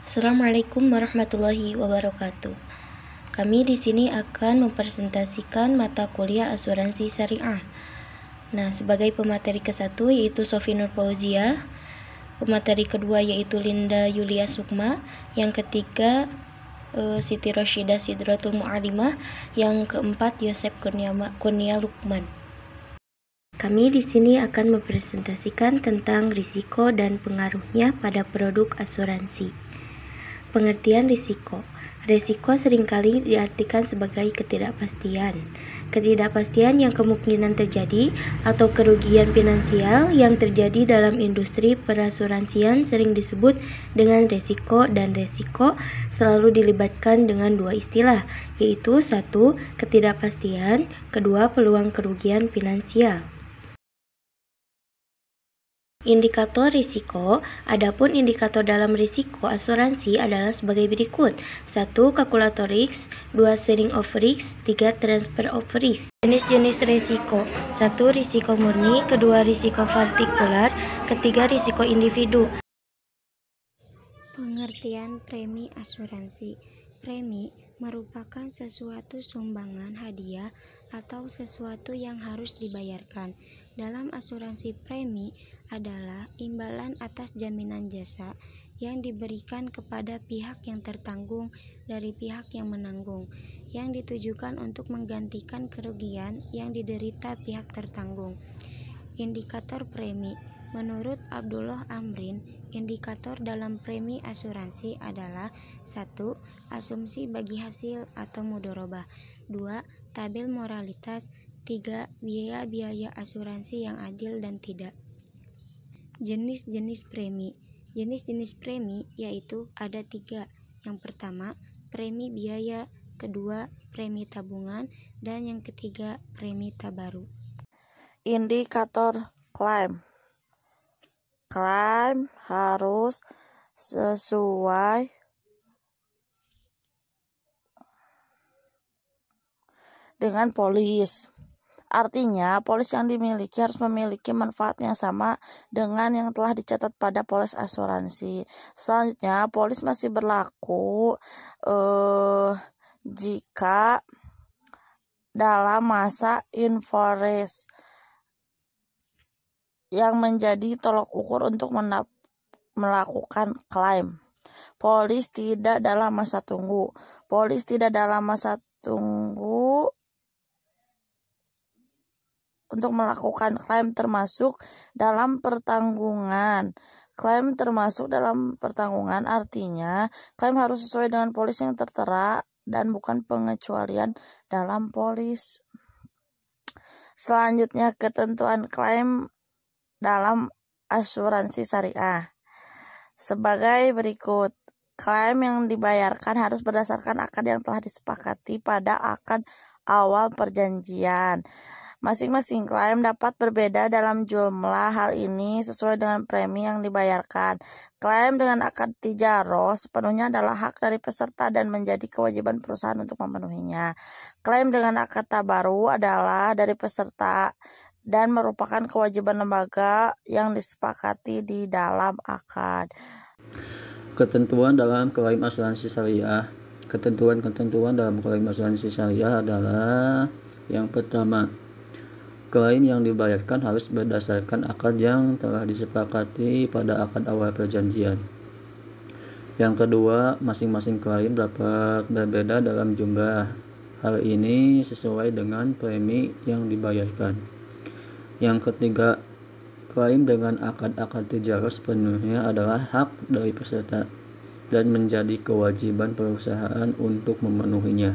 Assalamualaikum warahmatullahi wabarakatuh. Kami di sini akan mempresentasikan mata kuliah asuransi syariah. Nah, sebagai pemateri ke-1 yaitu Sofi Nur Fauzia, pemateri kedua yaitu Linda Yulia Sukma, yang ketiga Siti Rosyida Sidratul Mu'alimah, yang keempat Yosep Kurnia Lukman. Kami di sini akan mempresentasikan tentang risiko dan pengaruhnya pada produk asuransi. Pengertian risiko. Risiko seringkali diartikan sebagai ketidakpastian. Ketidakpastian yang kemungkinan terjadi atau kerugian finansial yang terjadi dalam industri perasuransian sering disebut dengan risiko, dan risiko selalu dilibatkan dengan dua istilah, yaitu satu, ketidakpastian, kedua, peluang kerugian finansial. Indikator risiko. Adapun indikator dalam risiko asuransi adalah sebagai berikut. 1. Kalkulator risk, 2. Sharing of risk, 3. Transfer of risk. Jenis-jenis risiko. 1. Risiko murni, kedua risiko partikular, ketiga risiko individu. Pengertian premi asuransi. Premi merupakan sesuatu sumbangan hadiah atau sesuatu yang harus dibayarkan. Dalam asuransi, premi adalah imbalan atas jaminan jasa yang diberikan kepada pihak yang tertanggung dari pihak yang menanggung, yang ditujukan untuk menggantikan kerugian yang diderita pihak tertanggung. Indikator premi. Menurut Abdullah Amrin, indikator dalam premi asuransi adalah 1. Asumsi bagi hasil atau mudharabah, 2. Tabel moralitas, 3. Biaya-biaya asuransi yang adil dan tidak. Jenis-jenis premi. Jenis-jenis premi yaitu ada 3. Yang pertama, premi biaya, kedua, premi tabungan, dan yang ketiga, premi tabaru. Indikator klaim. Klaim harus sesuai dengan polis. Artinya, polis yang dimiliki harus memiliki manfaat yang sama dengan yang telah dicatat pada polis asuransi. Selanjutnya, polis masih berlaku jika dalam masa invoice yang menjadi tolok ukur untuk melakukan klaim. Polis tidak dalam masa tunggu. Polis tidak dalam masa tunggu untuk melakukan klaim termasuk dalam pertanggungan. Klaim termasuk dalam pertanggungan artinya klaim harus sesuai dengan polis yang tertera dan bukan pengecualian dalam polis. Selanjutnya, ketentuan klaim dalam asuransi syariah sebagai berikut. Klaim yang dibayarkan harus berdasarkan akad yang telah disepakati pada akad awal perjanjian. Masing-masing klaim dapat berbeda dalam jumlah. Hal ini sesuai dengan premi yang dibayarkan. Klaim dengan akad tijaroh sepenuhnya adalah hak dari peserta dan menjadi kewajiban perusahaan untuk memenuhinya. Klaim dengan akad tabaru adalah dari peserta dan merupakan kewajiban lembaga yang disepakati di dalam akad. Ketentuan dalam klaim asuransi syariah. Ketentuan dalam klaim asuransi syariah adalah yang pertama, klaim yang dibayarkan harus berdasarkan akad yang telah disepakati pada akad awal perjanjian. Yang kedua, masing-masing klaim dapat berbeda dalam jumlah. Hal ini sesuai dengan premi yang dibayarkan. Yang ketiga, klaim dengan akad-akad tijaroh sepenuhnya adalah hak dari peserta dan menjadi kewajiban perusahaan untuk memenuhinya.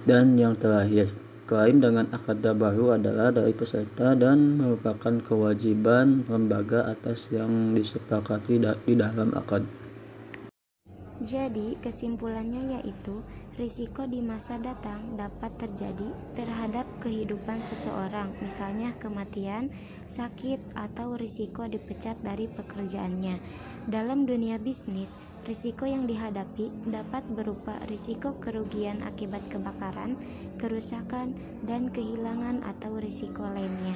Dan yang terakhir, klaim dengan akad tabaru adalah dari peserta dan merupakan kewajiban lembaga atas yang disepakati di dalam akad. Jadi, kesimpulannya yaitu risiko di masa datang dapat terjadi terhadap kehidupan seseorang, misalnya kematian, sakit, atau risiko dipecat dari pekerjaannya. Dalam dunia bisnis, risiko yang dihadapi dapat berupa risiko kerugian akibat kebakaran, kerusakan, dan kehilangan atau risiko lainnya.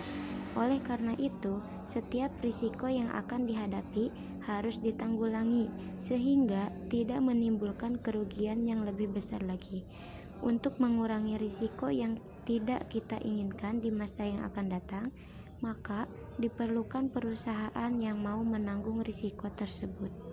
Oleh karena itu, setiap risiko yang akan dihadapi harus ditanggulangi sehingga tidak menimbulkan kerugian yang lebih besar lagi. Untuk mengurangi risiko yang tidak kita inginkan di masa yang akan datang, maka diperlukan perusahaan yang mau menanggung risiko tersebut.